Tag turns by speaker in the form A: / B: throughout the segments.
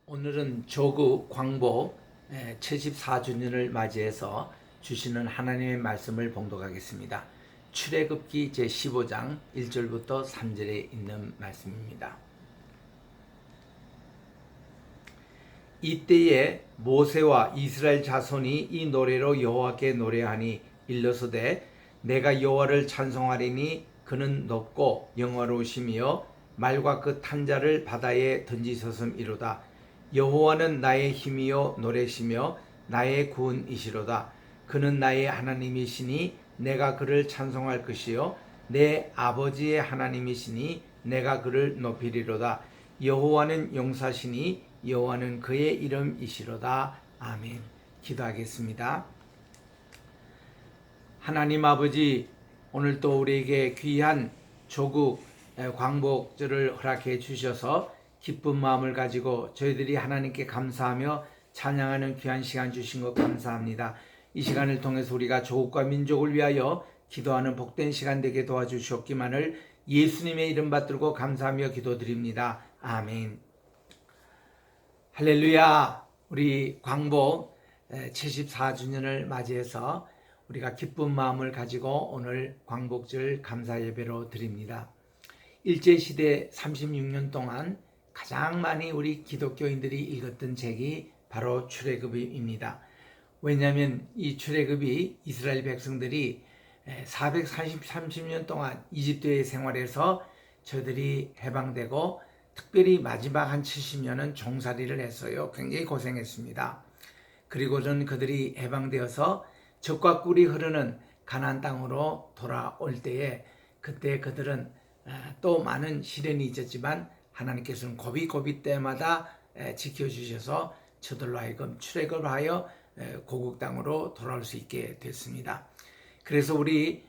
A: 오늘은 조국 광복 74주년을 맞이해서 주시는 하나님의 말씀을 봉독하겠습니다. 출애굽기 제15장 1절부터 3절에 있는 말씀입니다. 이때에 모세와 이스라엘 자손이 이 노래로 여호와께 노래하니 일러서되 내가 여호와를 찬송하리니 그는 높고 영화로우시며 말과 그 탄자를 바다에 던지셨음이로다. 여호와는 나의 힘이요 노래시며 나의 구원이시로다. 그는 나의 하나님이시니 내가 그를 찬송할 것이요 내 아버지의 하나님이시니 내가 그를 높이리로다. 여호와는 용사시니 여호와는 그의 이름이시로다. 아멘. 기도하겠습니다. 하나님 아버지, 오늘 또 우리에게 귀한 조국 광복절을 허락해 주셔서 기쁜 마음을 가지고 저희들이 하나님께 감사하며 찬양하는 귀한 시간 주신 것 감사합니다. 이 시간을 통해서 우리가 조국과 민족을 위하여 기도하는 복된 시간 되게 도와주시옵기만을 예수님의 이름 받들고 감사하며 기도드립니다. 아멘. 할렐루야. 우리 광복 74주년을 맞이해서 우리가 기쁜 마음을 가지고 오늘 광복절 감사 예배로 드립니다. 일제시대 36년 동안 가장 많이 우리 기독교인들이 읽었던 책이 바로 출애굽입니다. 왜냐하면 이 출애굽이 이스라엘 백성들이 430년 동안 이집트에 생활해서 저들이 해방되고 특별히 마지막 한 70년은 종살이를 했어요. 굉장히 고생했습니다. 그리고는 그들이 해방되어서 젖과 꿀이 흐르는 가나안 땅으로 돌아올 때에 그때 그들은 또 많은 시련이 있었지만 하나님께서는 고비고비 때마다 지켜주셔서 저들로 하여금 출애굽을 하여 고국 땅으로 돌아올 수 있게 됐습니다. 그래서 우리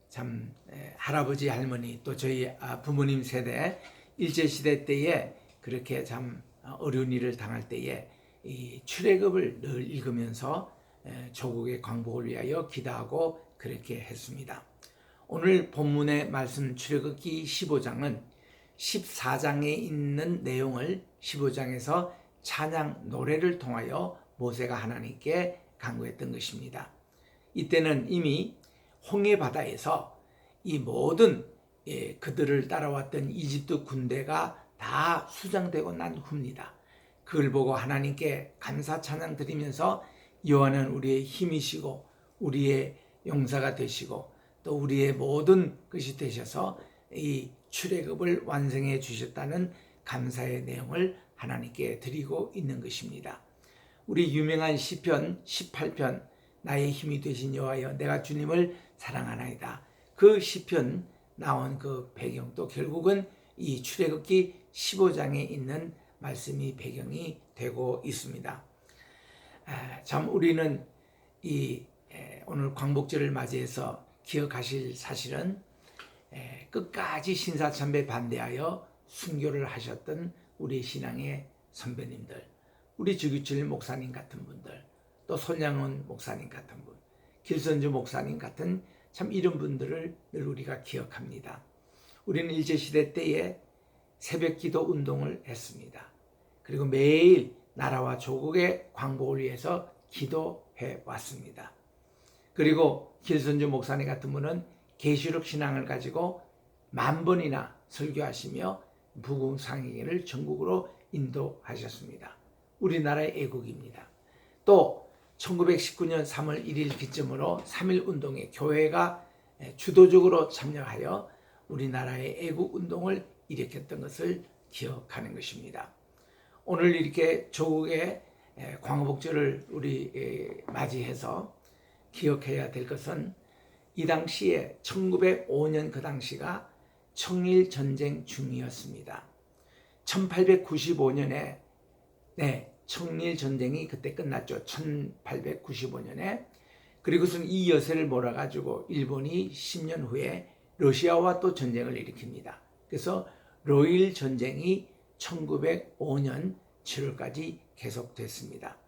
A: 참 할아버지 할머니 또 저희 부모님 세대 일제시대 때에 그렇게 참 어려운 일을 당할 때에 이 출애굽을 늘 읽으면서 조국의 광복을 위하여 기도하고 그렇게 했습니다. 오늘 본문의 말씀 출애굽기 15장은 14장에 있는 내용을 15장에서 찬양 노래를 통하여 모세가 하나님께 간구했던 것입니다. 이때는 이미 홍해 바다에서 이 모든 그들을 따라왔던 이집트 군대가 다 수장되고 난 후입니다. 그걸 보고 하나님께 감사 찬양 드리면서 여호와는 우리의 힘이시고 우리의 용사가 되시고 또 우리의 모든 것이 되셔서 이 출애굽을 완성해 주셨다는 감사의 내용을 하나님께 드리고 있는 것입니다. 우리 유명한 시편 18편 나의 힘이 되신 여호와여 내가 주님을 사랑하나이다. 그 시편 나온 그 배경도 결국은 이 출애굽기 15장에 있는 말씀이 배경이 되고 있습니다. 참 우리는 이 오늘 광복절을 맞이해서 기억하실 사실은 끝까지 신사참배 반대하여 순교를 하셨던 우리 신앙의 선배님들, 우리 주기철 목사님 같은 분들, 또 손양원 목사님 같은 분, 길선주 목사님 같은 참 이런 분들을 늘 우리가 기억합니다. 우리는 일제시대 때에 새벽기도 운동을 했습니다. 그리고 매일 나라와 조국의 광복을 위해서 기도해 왔습니다. 그리고 길선주 목사님 같은 분은 계시록 신앙을 가지고 10,000번이나 설교하시며 부흥상행을 전국으로 인도하셨습니다. 우리나라의 애국입니다. 또 1919년 3월 1일 기점으로 3.1운동에 교회가 주도적으로 참여하여 우리나라의 애국운동을 일으켰던 것을 기억하는 것입니다. 오늘 이렇게 조국의 광복절을 우리 맞이해서 기억해야 될 것은 이 당시에 1905년 그 당시가 청일전쟁 중이었습니다. 1895년에 청일전쟁이 그때 끝났죠. 1895년에. 그리고선 이 여세를 몰아가지고 일본이 10년 후에 러시아와 또 전쟁을 일으킵니다. 그래서 러일 전쟁이 1905년 7월까지 계속됐습니다.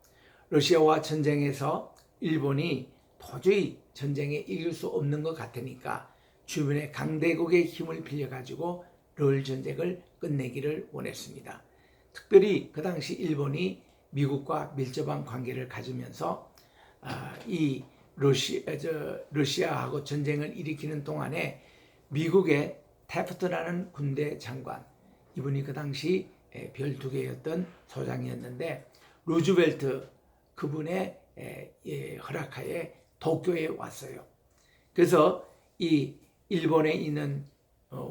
A: 러시아와 전쟁에서 일본이 도저히 전쟁에 이길 수 없는 것 같으니까 주변의 강대국의 힘을 빌려가지고 러일 전쟁을 끝내기를 원했습니다. 특별히 그 당시 일본이 미국과 밀접한 관계를 가지면서 이 러시아하고 전쟁을 일으키는 동안에 미국의 태프트라는 군대 장관, 이분이 그 당시 별 2개였던 소장이었는데, 루즈벨트 그분의 허락하에 도쿄에 왔어요. 그래서 이 일본에 있는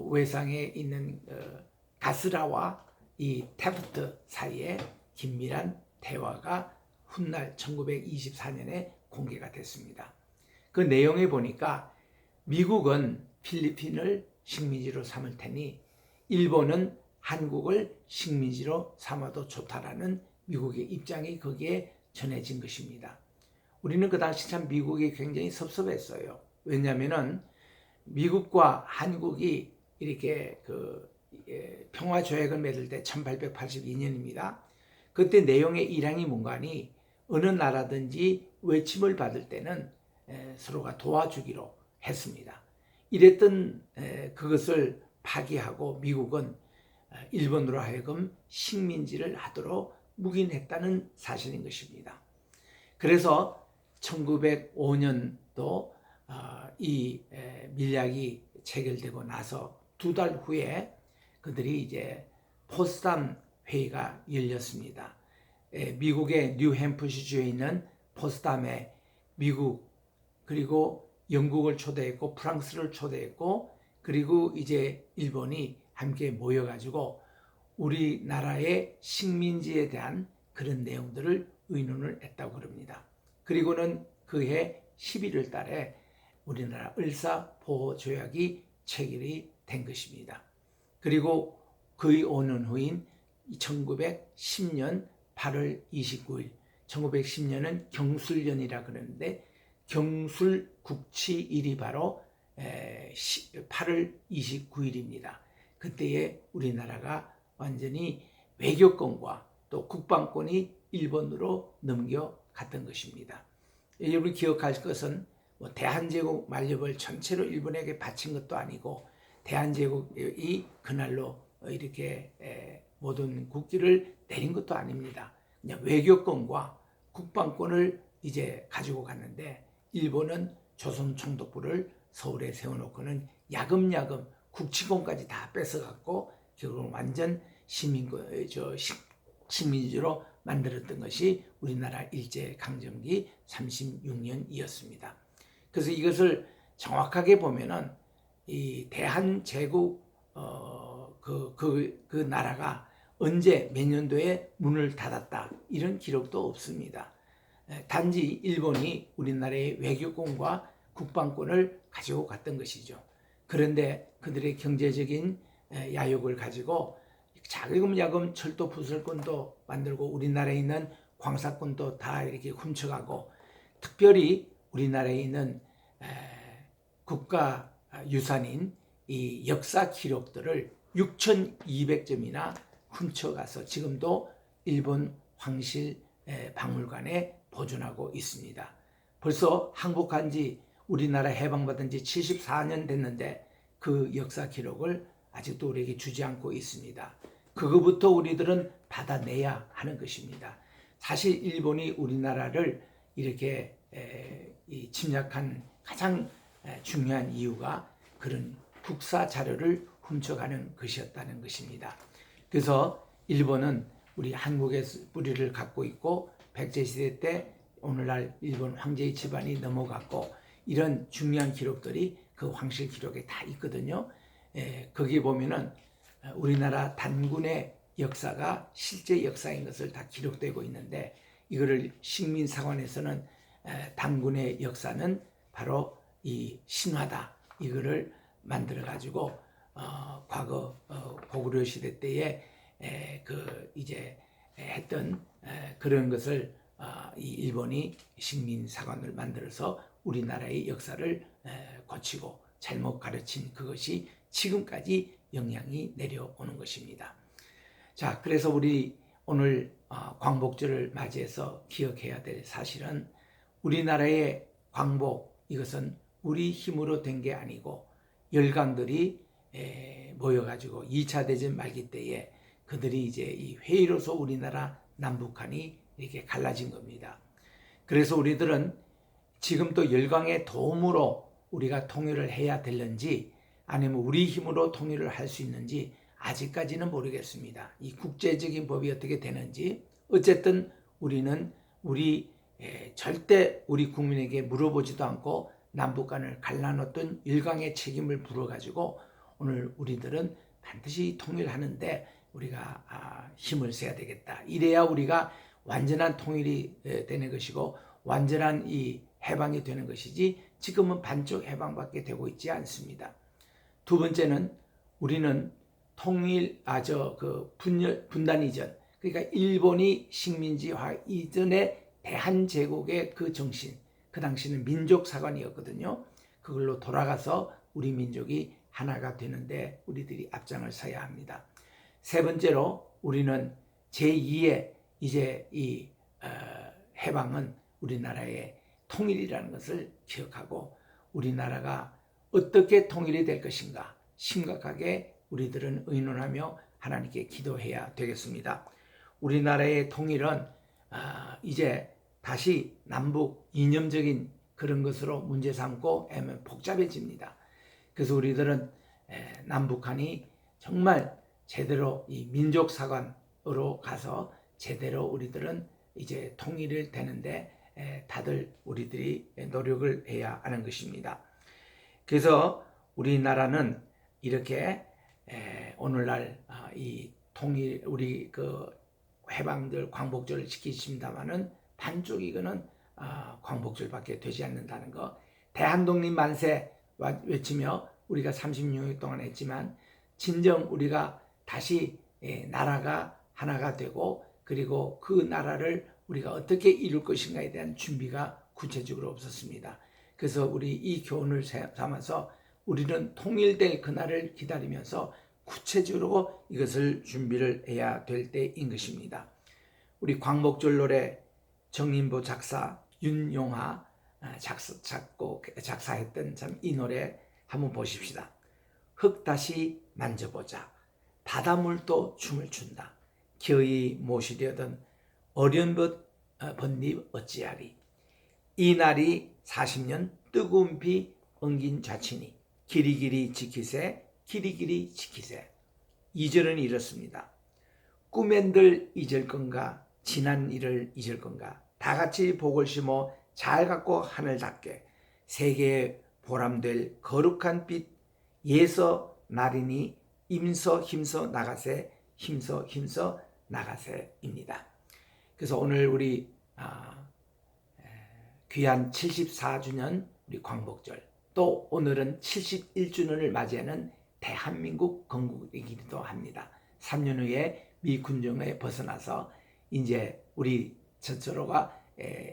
A: 외상에 있는 가스라와 이 태프트 사이에 긴밀한 대화가 훗날 1924년에 공개가 됐습니다. 그 내용에 보니까 미국은 필리핀을 식민지로 삼을 테니 일본은 한국을 식민지로 삼아도 좋다라는 미국의 입장이 거기에 전해진 것입니다. 우리는 그 당시 참 미국이 굉장히 섭섭했어요. 왜냐하면은 미국과 한국이 이렇게 평화 조약을 맺을 때 1882년입니다. 그때 내용의 일항이 뭔가니 어느 나라든지 외침을 받을 때는 서로가 도와주기로 했습니다. 이랬던 그것을 파기하고 미국은 일본으로 하여금 식민지를 하도록 묵인했다는 사실인 것입니다. 그래서 1905년도 이 밀약이 체결되고 나서 2달 후에 그들이 이제 포츠담 회의가 열렸습니다. 미국의 뉴햄프시주에 있는 포츠담에 미국 그리고 영국을 초대했고 프랑스를 초대했고, 그리고 이제 일본이 함께 모여가지고 우리나라의 식민지에 대한 그런 내용들을 의논을 했다고 그럽니다. 그리고는 그해 11월 달에 우리나라 을사보호조약이 체결이 된 것입니다. 그리고 거의 5년 후인 1910년 8월 29일, 1910년은 경술년이라 그러는데 경술국치일이 바로 8월 29일입니다. 그때에 우리나라가 완전히 외교권과 또 국방권이 일본으로 넘겨갔던 것입니다. 여러분이 기억할 것은 대한제국 만료를 전체로 일본에게 바친 것도 아니고 대한제국이 그날로 이렇게 모든 국기를 내린 것도 아닙니다. 그냥 외교권과 국방권을 이제 가지고 갔는데 일본은 조선총독부를 서울에 세워놓고는 야금야금 국치권까지 다 뺏어갔고 결국은 완전 식민지로 만들었던 것이 우리나라 일제강점기 36년이었습니다. 그래서 이것을 정확하게 보면은 이 대한제국 그 나라가 언제 몇 년도에 문을 닫았다 이런 기록도 없습니다. 단지 일본이 우리나라의 외교권과 국방권을 가지고 갔던 것이죠. 그런데 그들의 경제적인 야욕을 가지고 자금야금 철도 부설권도 만들고 우리나라에 있는 광사권도 다 이렇게 훔쳐가고, 특별히 우리나라에 있는 국가 유산인 이 역사 기록들을 6,200점이나 훔쳐가서 지금도 일본 황실 박물관에 보존하고 있습니다. 벌써 항복한 지 우리나라 해방받은 지 74년 됐는데 그 역사 기록을 아직도 우리에게 주지 않고 있습니다. 그거부터 우리들은 받아내야 하는 것입니다. 사실 일본이 우리나라를 이렇게 침략한 가장 중요한 이유가 그런 국사 자료를 훔쳐가는 것이었다는 것입니다. 그래서 일본은 우리 한국의 뿌리를 갖고 있고 백제시대 때 오늘날 일본 황제의 집안이 넘어갔고 이런 중요한 기록들이 그 황실 기록에 다 있거든요. 거기 보면은 우리나라 단군의 역사가 실제 역사인 것을 다 기록되고 있는데, 이거를 식민사관에서는 단군의 역사는 바로 이 신화다, 이거를 만들어 가지고 과거 고구려 시대 때에 이제 했던 그런 것을 이 일본이 식민사관을 만들어서 우리나라의 역사를 고치고 잘못 가르친 그것이 지금까지 영향이 내려오는 것입니다. 자, 그래서 우리 오늘 광복절을 맞이해서 기억해야 될 사실은 우리나라의 광복, 이것은 우리 힘으로 된 게 아니고 열강들이 모여가지고 2차 대전 말기 때에 그들이 이제 이 회의로서 우리나라 남북한이 이렇게 갈라진 겁니다. 그래서 우리들은 지금 또 열강의 도움으로 우리가 통일을 해야 되는지 아니면 우리 힘으로 통일을 할 수 있는지 아직까지는 모르겠습니다. 이 국제적인 법이 어떻게 되는지 어쨌든 우리는 절대 우리 국민에게 물어보지도 않고 남북한을 갈라놓던 열강의 책임을 물어가지고 오늘 우리들은 반드시 통일하는데 우리가 힘을 써야 되겠다. 이래야 우리가 완전한 통일이 되는 것이고 완전한 이 해방이 되는 것이지 지금은 반쪽 해방밖에 되고 있지 않습니다. 두 번째는 우리는 분단 이전, 그러니까 일본이 식민지화 이전의 대한제국의 그 정신, 그 당시는 민족사관이었거든요. 그걸로 돌아가서 우리 민족이 하나가 되는데 우리들이 앞장을 서야 합니다. 세 번째로 우리는 제2의 이제 이 해방은 우리나라의 통일이라는 것을 기억하고 우리나라가 어떻게 통일이 될 것인가 심각하게 우리들은 의논하며 하나님께 기도해야 되겠습니다. 우리나라의 통일은 이제 다시 남북 이념적인 그런 것으로 문제 삼고 하면 복잡해집니다. 그래서 우리들은 남북한이 정말 제대로 이 민족사관으로 가서 제대로 우리들은 이제 통일을 되는데 다들 우리들이 노력을 해야 하는 것입니다. 그래서 우리나라는 이렇게 오늘날 이 통일 우리 그 해방절 광복절을 지키십니다만은 반쪽 이거는 광복절밖에 되지 않는다는 거. 대한독립 만세 외치며 우리가 36년 동안 했지만 진정 우리가 다시 나라가 하나가 되고 그리고 그 나라를 우리가 어떻게 이룰 것인가에 대한 준비가 구체적으로 없었습니다. 그래서 우리 이 교훈을 삼아서 우리는 통일될 그날을 기다리면서 구체적으로 이것을 준비를 해야 될 때인 것입니다. 우리 광복절 노래 정인보 작사 윤용하 작사했던 참 이 노래 한번 보십시다. 흙 다시 만져보자. 바닷물도 춤을 춘다. 겨이 모시려던 어려운 번잎 어찌하리. 이 날이 40년 뜨거운 비 엉긴 자친이 길이길이 지키세 길이길이 지키세. 2절은 이렇습니다. 꿈엔들 잊을 건가 지난 일을 잊을 건가 다 같이 복을 심어 잘 갖고 하늘 닿게 세계에 보람될 거룩한 빛 예서 나리니 임서 힘서 나가세 힘서 나가세입니다. 그래서 오늘 우리 귀한 74주년 우리 광복절 또 오늘은 71주년을 맞이하는 대한민국 건국이기도 합니다. 3년 후에 미 군정에 벗어나서 이제 우리 스스로가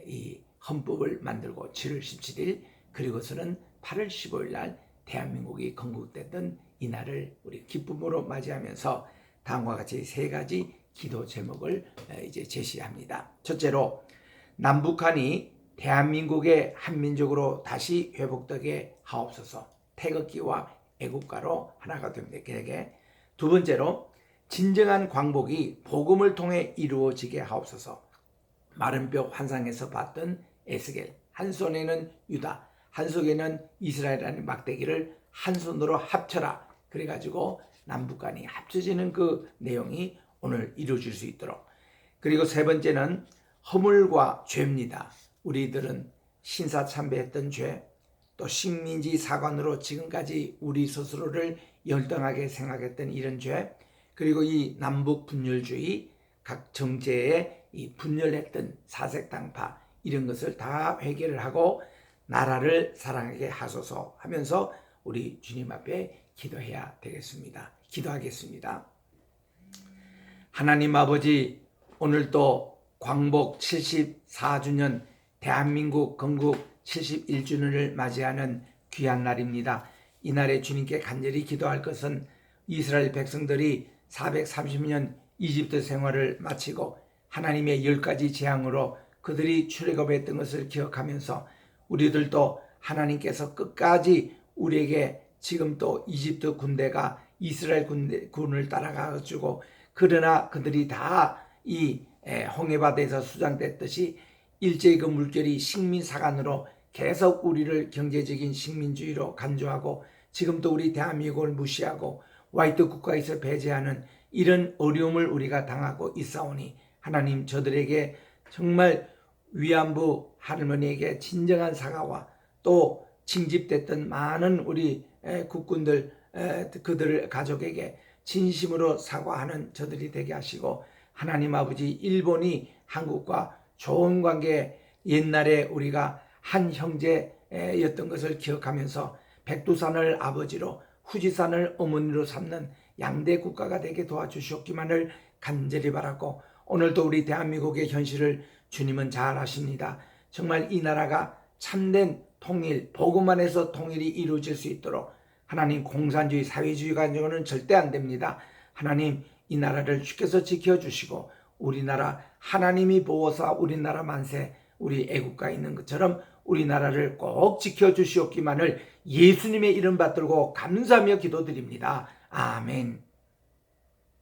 A: 이 헌법을 만들고 7월 17일 그리고서는 8월 15일 날 대한민국이 건국됐던 이날을 우리 기쁨으로 맞이하면서 다음과 같이 세 가지 기도 제목을 이제 제시합니다. 첫째로 남북한이 대한민국의 한민족으로 다시 회복되게 하옵소서. 태극기와 애국가로 하나가 되게. 두 번째로 진정한 광복이 복음을 통해 이루어지게 하옵소서. 마른 뼈 환상에서 봤던 에스겔 한 손에는 유다 한 손에는 이스라엘이라는 막대기를 한 손으로 합쳐라. 그래가지고 남북한이 합쳐지는 그 내용이 오늘 이루어질 수 있도록. 그리고 세 번째는 허물과 죄입니다. 우리들은 신사참배했던 죄, 또 식민지 사관으로 지금까지 우리 스스로를 열등하게 생각했던 이런 죄, 그리고 이 남북 분열주의, 각 정제에 이 분열했던 사색당파 이런 것을 다 회개를 하고 나라를 사랑하게 하소서 하면서 우리 주님 앞에 기도해야 되겠습니다. 기도하겠습니다. 하나님 아버지, 오늘도 광복 74주년 대한민국 건국 71주년을 맞이하는 귀한 날입니다. 이날에 주님께 간절히 기도할 것은 이스라엘 백성들이 430년 이집트 생활을 마치고 하나님의 10가지 재앙으로 그들이 출애굽했던 것을 기억하면서 우리들도 하나님께서 끝까지 우리에게 지금 또 이집트 군대가 이스라엘 군을 따라가지고 그러나 그들이 다 이 홍해바다에서 수장됐듯이 일제히 그 물결이 식민사관으로 계속 우리를 경제적인 식민주의로 간주하고 지금도 우리 대한민국을 무시하고 화이트 국가에서 배제하는 이런 어려움을 우리가 당하고 있사오니 하나님 저들에게 정말 위안부 할머니에게 진정한 사과와 또 징집됐던 많은 우리 국군들 그들 가족에게 진심으로 사과하는 저들이 되게 하시고 하나님 아버지 일본이 한국과 좋은 관계 옛날에 우리가 한 형제였던 것을 기억하면서 백두산을 아버지로 후지산을 어머니로 삼는 양대 국가가 되게 도와주시옵기만을 간절히 바라고 오늘도 우리 대한민국의 현실을 주님은 잘 아십니다. 정말 이 나라가 참된 통일, 복음 안에서 통일이 이루어질 수 있도록 하나님 공산주의, 사회주의 가지고는 절대 안 됩니다. 하나님 이 나라를 주께서 지켜주시고 우리나라 하나님이 보호사 우리나라 만세 우리 애국가에 있는 것처럼 우리나라를 꼭 지켜주시옵기만을 예수님의 이름 받들고 감사하며 기도드립니다. 아멘.